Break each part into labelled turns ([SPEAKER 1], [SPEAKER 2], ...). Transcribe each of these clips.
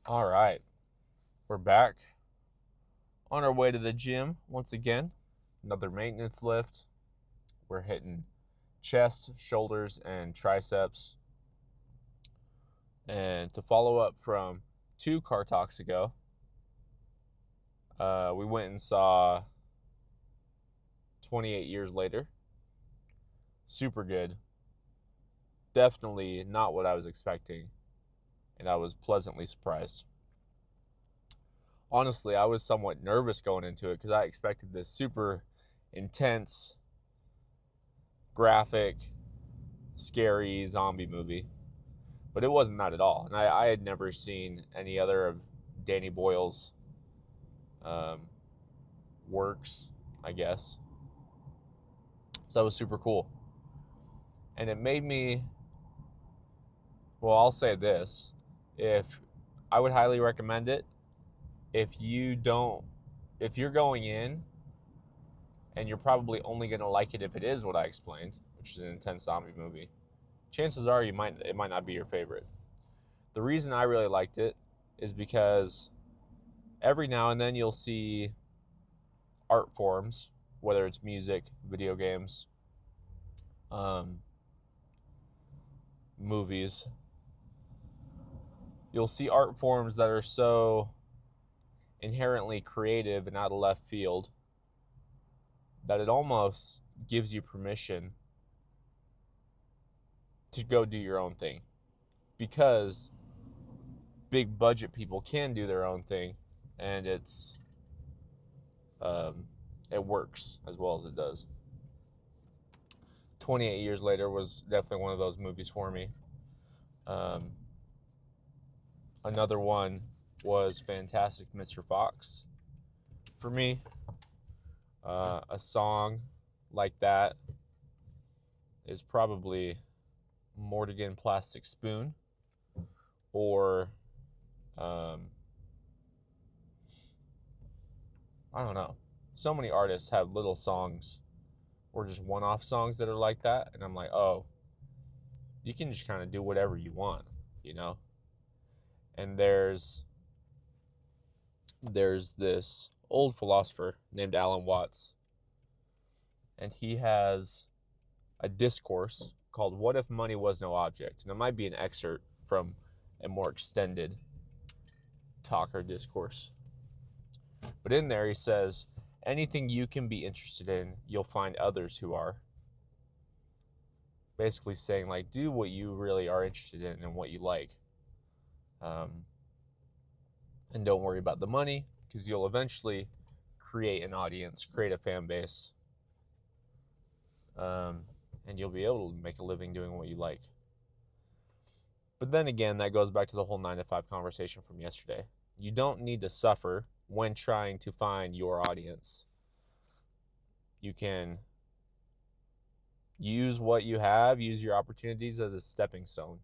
[SPEAKER 1] All right, we're back on our way to the gym once again. Another maintenance lift. We're hitting chest, shoulders, and triceps. And to follow up from two car talks ago, we went and saw 28 Years Later. Super good. Definitely not what I was expecting, and I was pleasantly surprised. Honestly, I was somewhat nervous going into it because I expected this super intense, graphic, scary zombie movie, but it wasn't that at all. And I had never seen any other of Danny Boyle's um, works, I guess. So that was super cool. And it made me, well, I'll say this. If I would highly recommend it, if you're going in and you're probably only going to like it if it is what I explained, which is an intense zombie movie, chances are it might not be your favorite. The reason I really liked it is because every now and then you'll see art forms, whether it's music, video games, um, movies. You'll see art forms that are so inherently creative and out of left field that it almost gives you permission to go do your own thing, because big budget people can do their own thing, and um, it works as well as it does. 28 Years Later was definitely one of those movies for me. Um, Another one was Fantastic Mr. Fox for me. A song like that is probably Mortigan Plastic Spoon, or I don't know. So many artists have little songs or just one-off songs that are like that, and I'm like, oh, you can just kind of do whatever you want, you know. And there's this old philosopher named Alan Watts, and he has a discourse called "What If Money Was No Object?" And it might be an excerpt from a more extended talk or discourse. But in there, he says, anything you can be interested in, you'll find others who are. Basically saying, like, do what you really are interested in and what you like. And don't worry about the money, because you'll eventually create an audience, create a fan base, and you'll be able to make a living doing what you like. But then again, that goes back to the whole 9 to 5 conversation from yesterday. You don't need to suffer when trying to find your audience. You can use what you have, use your opportunities as a stepping stone.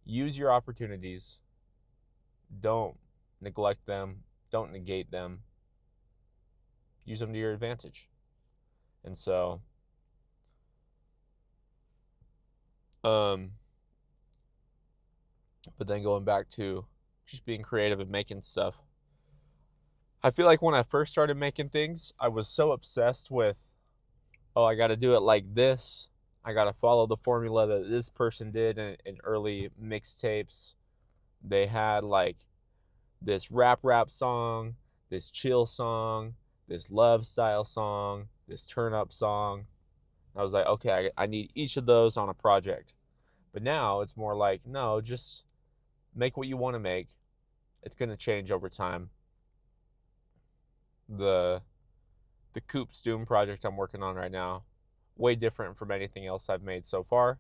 [SPEAKER 1] Use your opportunities. Don't neglect them. Don't negate them. Use them to your advantage. And so, but then going back to just being creative and making stuff. I feel like when I first started making things, I was so obsessed with, oh, I got to do it like this. I got to follow the formula that this person did in early mixtapes. They had like this rap song, this chill song, this love style song, this turn up song. I was like, okay, I need each of those on a project. But now it's more like, no, just make what you want to make. It's going to change over time. The Coop's Doom project I'm working on right now, way different from anything else I've made so far,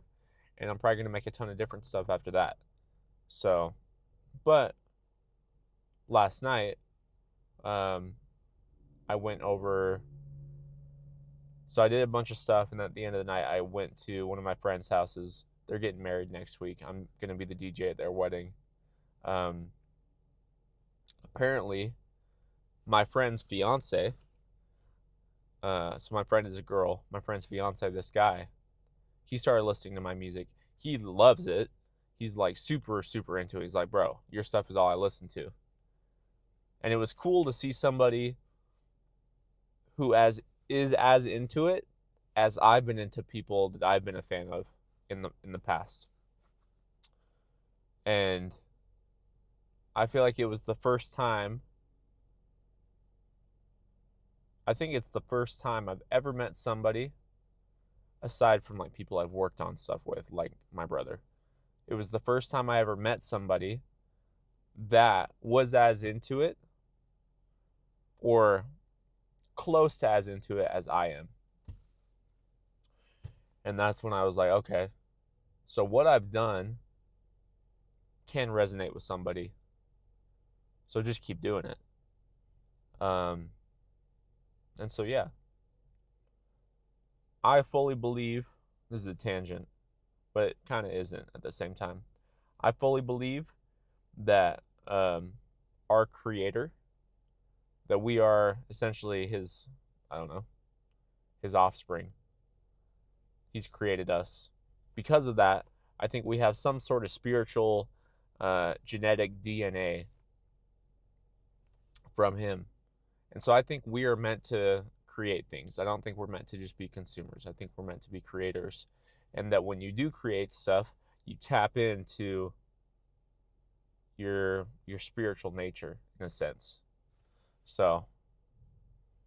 [SPEAKER 1] and I'm probably going to make a ton of different stuff after that. So, but last night, I went over, so I did a bunch of stuff, and at the end of the night, I went to one of my friends' houses. They're getting married next week. I'm going to be the DJ at their wedding. Apparently, my friend's fiance, so my friend is a girl, my friend's fiance, this guy, he started listening to my music. He loves it. he's like super, super into it. He's like, bro, your stuff is all I listen to. And it was cool to see somebody who is as into it as I've been into people that I've been a fan of in the past. And I feel like it was the first time, I think it's the first time I've ever met somebody, aside from like people I've worked on stuff with, like my brother. It was the first time I ever met somebody that was as into it, or close to as into it as I am. And that's when I was like, okay, so what I've done can resonate with somebody. So just keep doing it. And so, yeah, I fully believe, this is a tangent, but it kind of isn't at the same time. I fully believe that our creator, that we are essentially his, I don't know, his offspring. He's created us. Because of that, I think we have some sort of spiritual genetic DNA from him. And so I think we are meant to create things. I don't think we're meant to just be consumers. I think we're meant to be creators. And that when you do create stuff, you tap into your spiritual nature in a sense. So,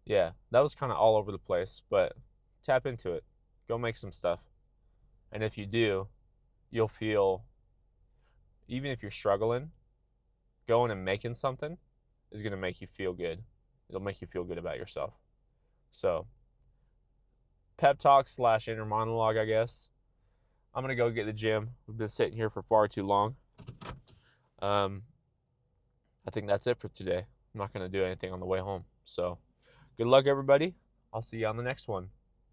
[SPEAKER 1] yeah, that was kind of all over the place, but tap into it. Go make some stuff. And if you do, you'll feel, even if you're struggling, going and making something is going to make you feel good. It'll make you feel good about yourself. So, pep talk / inner monologue, I guess. I'm going to go get the gym. We've been sitting here for far too long. I think that's it for today. I'm not going to do anything on the way home. So, good luck, everybody. I'll see you on the next one.